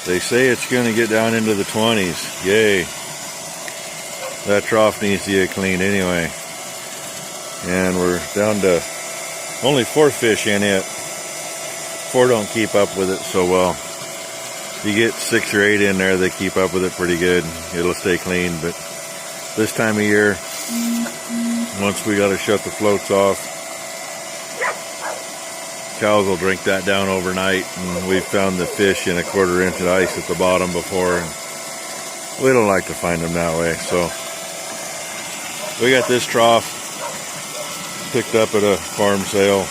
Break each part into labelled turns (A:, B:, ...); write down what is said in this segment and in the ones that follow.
A: They say it's going to get down into the 20s. Yay. That trough needs to get cleaned anyway. And we're down to only 4 fish in it. 4 don't keep up with it so well. You get 6 or 8 in there, they keep up with it pretty good. It'll stay clean, but this time of year, once we got to shut the floats off, cows will drink that down overnight, and we've found the fish in a 1/4 inch of ice at the bottom before, and we don't like to find them that way. So we got this trough picked up at a farm sale.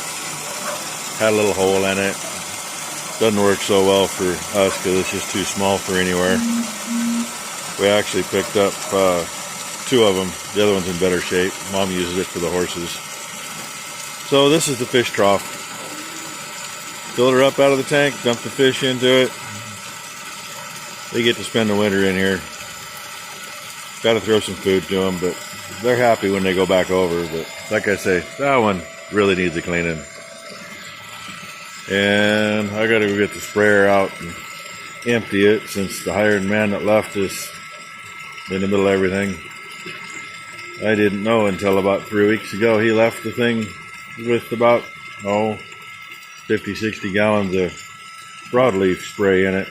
A: Had a little hole in it. Doesn't work so well for us because it's just too small for anywhere. We actually picked up 2 of them. The other one's in better shape. Mom uses it for the horses. So this is the fish trough. Fill her up out of the tank, dump the fish into it. They get to spend the winter in here. Got to throw some food to them, but they're happy when they go back over. But like I say, that one really needs a cleaning. And I got to go get the sprayer out and empty it, since the hired man that left us in the middle of everything. I didn't know until about 3 weeks ago. He left the thing with about 50, 60 gallons of broadleaf spray in it.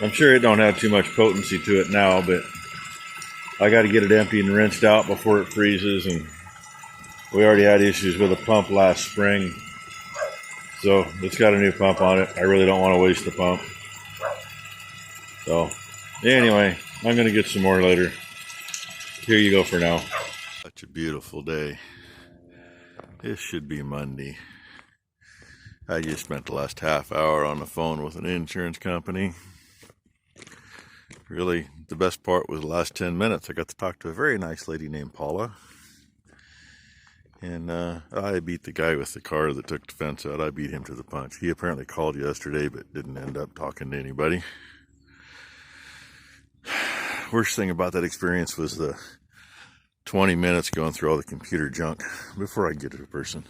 A: I'm sure it don't have too much potency to it now, but I got to get it emptied and rinsed out before it freezes. And we already had issues with a pump last spring, so it's got a new pump on it. I really don't want to waste the pump. So anyway, I'm going to get some more later. Here you go for now. Such a beautiful day. This should be Monday. I just spent the last half hour on the phone with an insurance company. Really, the best part was the last 10 minutes. I got to talk to a very nice lady named Paula. And I beat the guy with the car that took the fence out. I beat him to the punch. He apparently called yesterday, but didn't end up talking to anybody. Worst thing about that experience was the 20 minutes going through all the computer junk before I get to a person.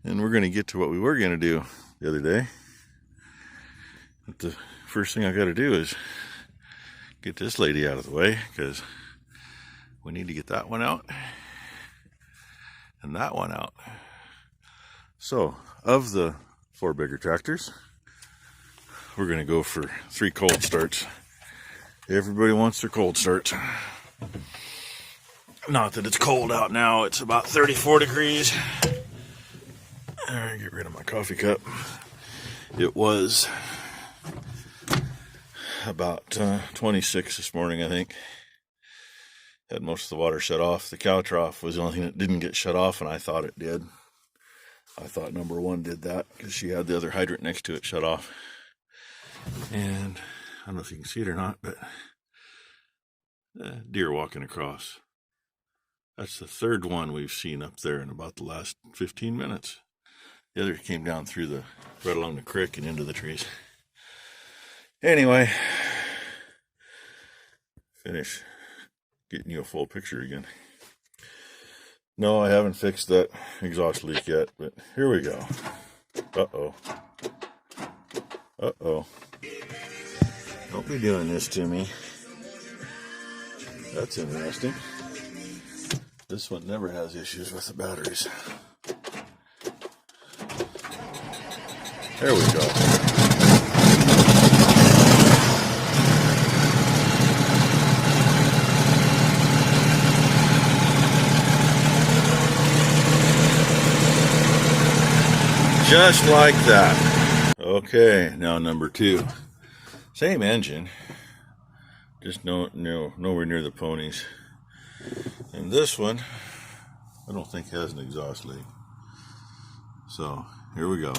A: And we're going to get to what we were going to do the other day. But the first thing I got to do is get this lady out of the way, because we need to get that one out and that one out. So, of the 4 bigger tractors, we're going to go for 3 cold starts. Everybody wants their cold starts. Not that it's cold out now. It's about 34 degrees. All right, get rid of my coffee cup. It was about 26 this morning, I think. Had most of the water shut off. The cow trough was the only thing that didn't get shut off, and I thought it did. I thought number 1 did that because she had the other hydrant next to it shut off. And I don't know if you can see it or not, but deer walking across. That's the 3rd one we've seen up there in about the last 15 minutes. The other came down through right along the creek and into the trees. Anyway, finish getting you a full picture again. No, I haven't fixed that exhaust leak yet, but here we go. Uh-oh. Uh-oh. Don't be doing this to me. That's interesting. This one never has issues with the batteries. There we go. Just like that. Okay, now number 2. Same engine, just nowhere near the ponies. And this one, I don't think has an exhaust leak. So here we go.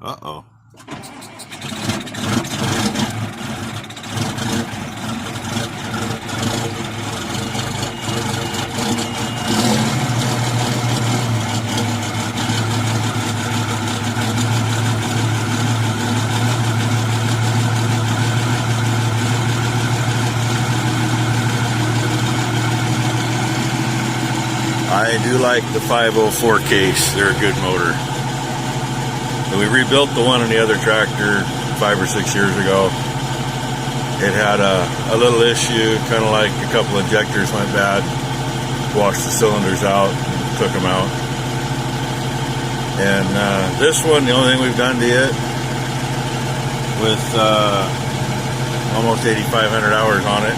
A: Uh-oh. do like the 504 case. They're a good motor. And we rebuilt the one on the other tractor 5 or 6 years ago. It had a little issue, kind of like a couple injectors went bad. Washed the cylinders out and took them out. And this one, the only thing we've done to it, with almost 8,500 hours on it,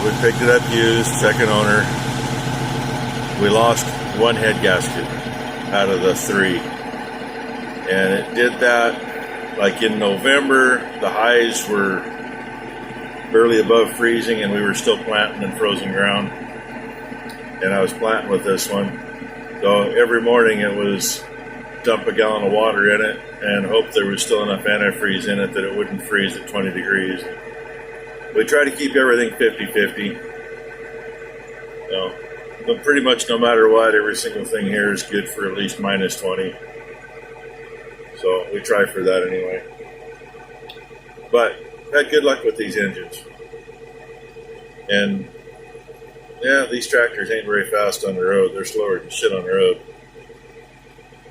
A: we picked it up used, second owner. We lost one head gasket out of the 3. And it did that like in November. The highs were barely above freezing and we were still planting in frozen ground. And I was planting with this one. So every morning it was dump a gallon of water in it and hope there was still enough antifreeze in it that it wouldn't freeze at 20 degrees. We try to keep everything 50-50. So, but pretty much no matter what, every single thing here is good for at least minus 20. So we try for that anyway. But had good luck with these engines. And yeah, these tractors ain't very fast on the road. They're slower than shit on the road.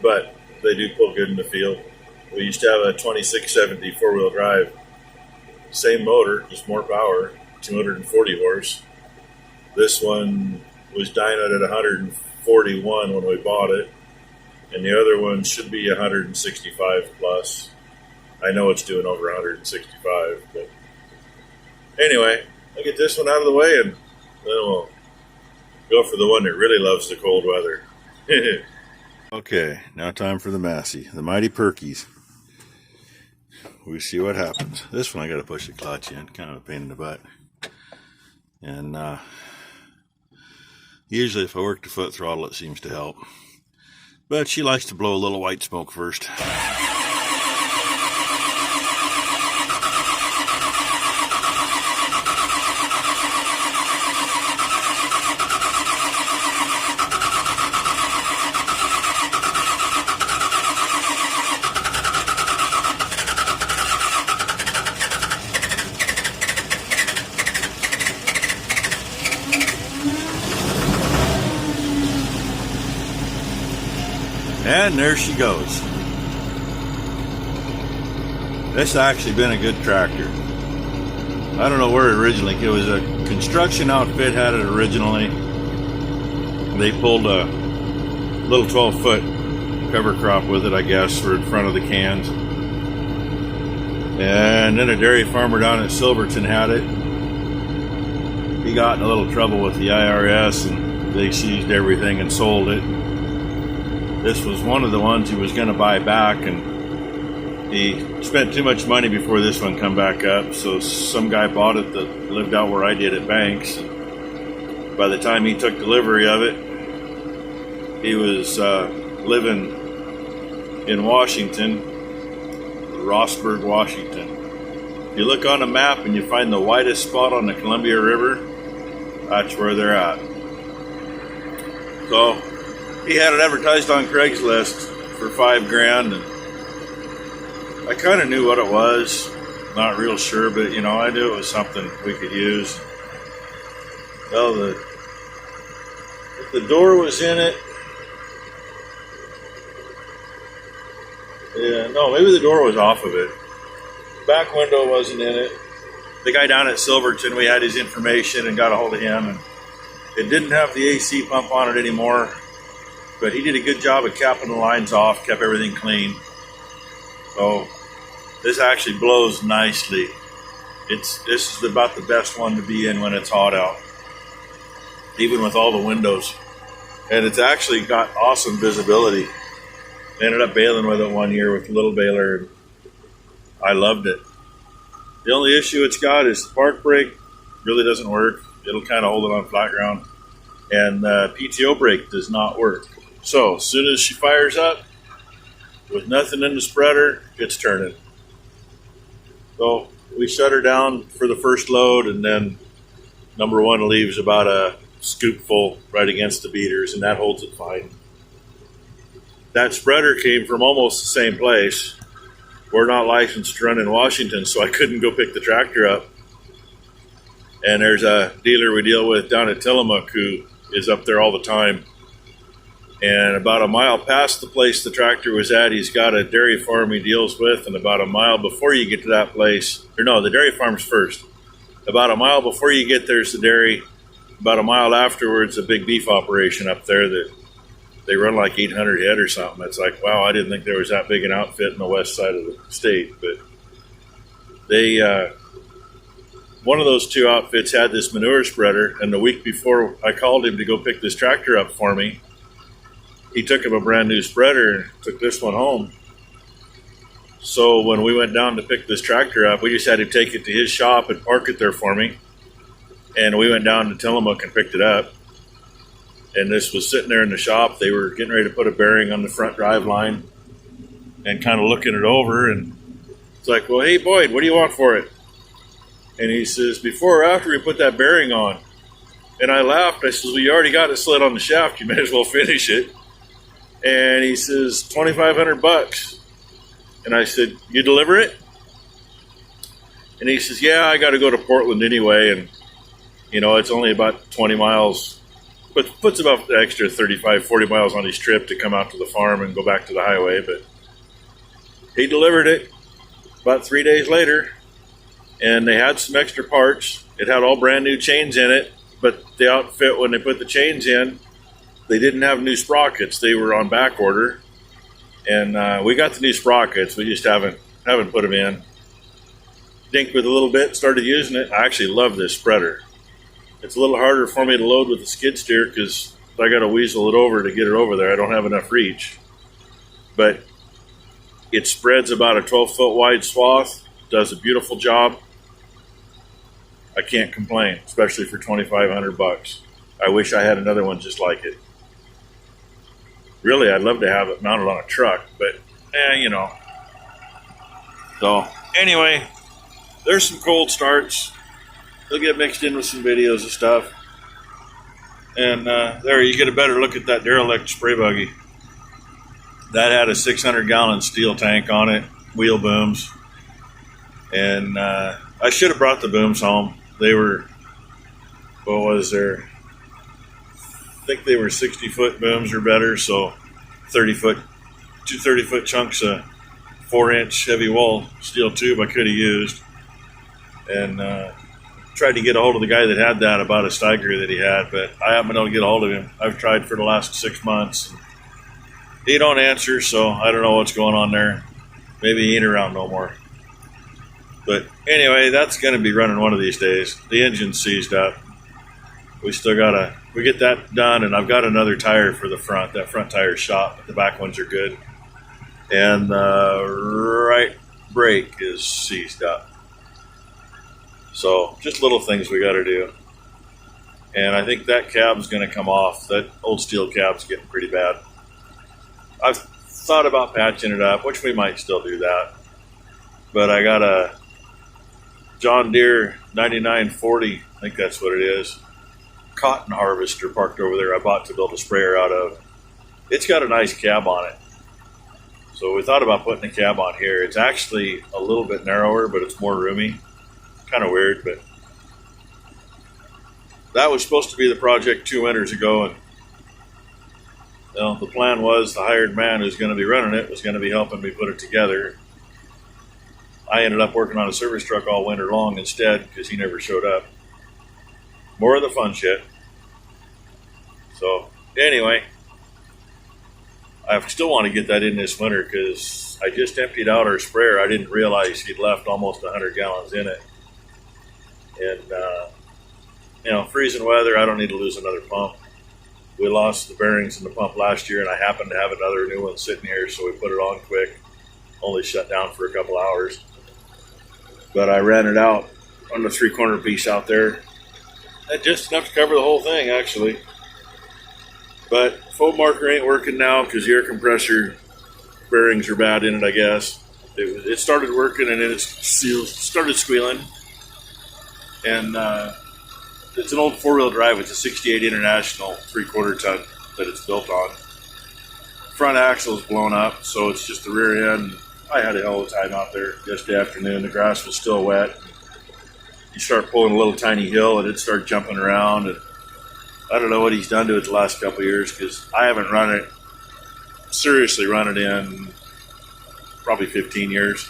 A: But they do pull good in the field. We used to have a 2670 four-wheel drive. Same motor, just more power, 240 horse. This one was dynoed at 141 when we bought it. And the other one should be 165 plus. I know it's doing over 165. But anyway, I'll get this one out of the way and then we'll go for the one that really loves the cold weather. Okay, now time for the Massey, the Mighty Perkies. We see what happens. This one I got to push the clutch in, kind of a pain in the butt. And usually if I work the foot throttle, it seems to help. But she likes to blow a little white smoke first. And there she goes. This has actually been a good tractor. I don't know where it originally, it was a construction outfit had it originally. They pulled a little 12-foot cover crop with it, I guess, for in front of the cans. And then a dairy farmer down at Silverton had it. He got in a little trouble with the IRS and they seized everything and sold it. This was one of the ones he was going to buy back, and he spent too much money before this one come back up. So some guy bought it that lived out where I did at Banks. By the time he took delivery of it, he was living in Washington, Rossburg, Washington. If you look on a map and you find the widest spot on the Columbia River, that's where they're at. So he had it advertised on Craigslist for $5,000, and I kind of knew what it was. Not real sure, but you know, I knew it was something we could use. Well, the door was in it. Yeah, no, maybe the door was off of it. Back window wasn't in it. The guy down at Silverton, we had his information and got a hold of him, and it didn't have the AC pump on it anymore. But he did a good job of capping the lines off, kept everything clean. So this actually blows nicely. This is about the best one to be in when it's hot out, even with all the windows. And it's actually got awesome visibility. I ended up baling with it one year with a little baler, and I loved it. The only issue it's got is the park brake really doesn't work. It'll kind of hold it on flat ground. And the PTO brake does not work. So as soon as she fires up, with nothing in the spreader, it's turning. So we shut her down for the first load, and then number one leaves about a scoopful right against the beaters, and that holds it fine. That spreader came from almost the same place. We're not licensed to run in Washington, so I couldn't go pick the tractor up. And there's a dealer we deal with down at Tillamook who is up there all the time. And about a mile past the place the tractor was at, he's got a dairy farm he deals with. And about a mile before you get to that place, or no, the dairy farm's first. About a mile before you get there's the dairy. About a mile afterwards, a big beef operation up there that they run like 800 head or something. It's like, wow, I didn't think there was that big an outfit in the west side of the state. But they, one of those two outfits had this manure spreader. And the week before I called him to go pick this tractor up for me, he took him a brand new spreader and took this one home. So when we went down to pick this tractor up, we just had to take it to his shop and park it there for me. And we went down to Tillamook and picked it up. And this was sitting there in the shop. They were getting ready to put a bearing on the front drive line and kind of looking it over. And it's like, well, hey, Boyd, what do you want for it? And he says, before or after we put that bearing on? And I laughed. I says, well, you already got it slid on the shaft. You may as well finish it. And he says, $2,500. And I said, you deliver it? And he says, yeah, I got to go to Portland anyway. And, you know, it's only about 20 miles, but puts about the extra 35, 40 miles on his trip to come out to the farm and go back to the highway. But he delivered it about 3 days later. And they had some extra parts. It had all brand new chains in it. But the outfit, when they put the chains in, they didn't have new sprockets. They were on back order. And we got the new sprockets. We just haven't put them in. Dinked with a little bit, started using it. I actually love this spreader. It's a little harder for me to load with the skid steer because I got to weasel it over to get it over there. I don't have enough reach. But it spreads about a 12-foot wide swath. Does a beautiful job. I can't complain, especially for $2,500. I wish I had another one just like it. Really, I'd love to have it mounted on a truck, but, you know. So, anyway, there's some cold starts. They'll get mixed in with some videos and stuff. And there, you get a better look at that derelict spray buggy. That had a 600-gallon steel tank on it, wheel booms. And I should have brought the booms home. They were, what was there? I think they were 60-foot booms or better, so 30-foot, two 30-foot chunks of 4-inch heavy wall steel tube I could have used. And tried to get a hold of the guy that had that about a Steiger that he had, but I haven't been able to get a hold of him. I've tried for the last 6 months. He don't answer, so I don't know what's going on there. Maybe he ain't around no more. But anyway, that's going to be running one of these days. The engine's seized up. We still we get that done, and I've got another tire for the front. That front tire's shot, but the back ones are good. And the right brake is seized up. So just little things we got to do. And I think that cab's going to come off. That old steel cab's getting pretty bad. I've thought about patching it up, which we might still do that. But I got a John Deere 9940, I think that's what it is, cotton harvester parked over there I bought to build a sprayer out of. It's got a nice cab on it. So we thought about putting a cab on here. It's actually a little bit narrower, but it's more roomy. Kind of weird, but that was supposed to be the project 2 winters ago, and you know, the plan was the hired man who's going to be running it was going to be helping me put it together. I ended up working on a service truck all winter long instead because he never showed up. More of the fun shit. So anyway, I still want to get that in this winter because I just emptied out our sprayer. I didn't realize he'd left almost 100 gallons in it. And, you know, freezing weather, I don't need to lose another pump. We lost the bearings in the pump last year, and I happened to have another new one sitting here, so we put it on quick. Only shut down for a couple hours. But I ran it out on the 3-corner piece out there. That's just enough to cover the whole thing, actually. But foam marker ain't working now because the air compressor bearings are bad in it, I guess. It started working, and then it started squealing. And it's an old 4-wheel drive. It's a 68 International 3/4 ton that it's built on. Front axle's blown up, so it's just the rear end. I had a hell of a time out there yesterday afternoon. The grass was still wet. You start pulling a little tiny hill, and it'd start jumping around. And I don't know what he's done to it the last couple of years, because I haven't seriously run it in probably 15 years.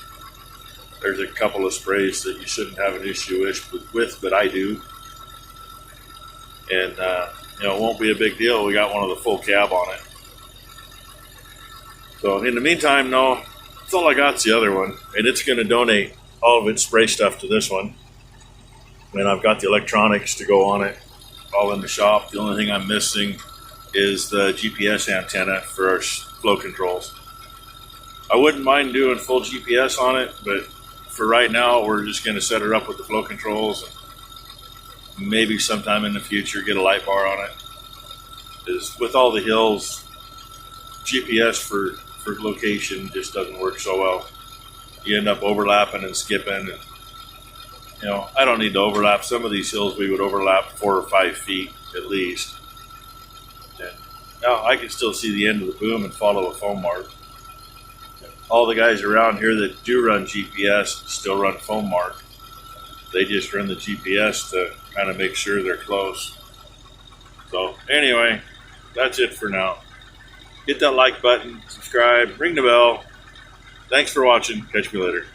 A: There's a couple of sprays that you shouldn't have an issue with, but I do. And, it won't be a big deal. We got one of the full cab on it. So in the meantime, no, that's all I got's the other one. And it's going to donate all of its spray stuff to this one. And I've got the electronics to go on it, all in the shop. The only thing I'm missing is the GPS antenna for our flow controls. I wouldn't mind doing full GPS on it, but for right now, we're just going to set her up with the flow controls, and maybe sometime in the future get a light bar on it. Because with all the hills, GPS for location just doesn't work so well. You end up overlapping and skipping, and I don't need to overlap. Some of these hills we would overlap 4 or 5 feet at least. And now I can still see the end of the boom and follow a foam mark. All the guys around here that do run GPS still run foam mark. They just run the GPS to kind of make sure they're close. So anyway, that's it for now. Hit that like button, subscribe, ring the bell. Thanks for watching. Catch me later.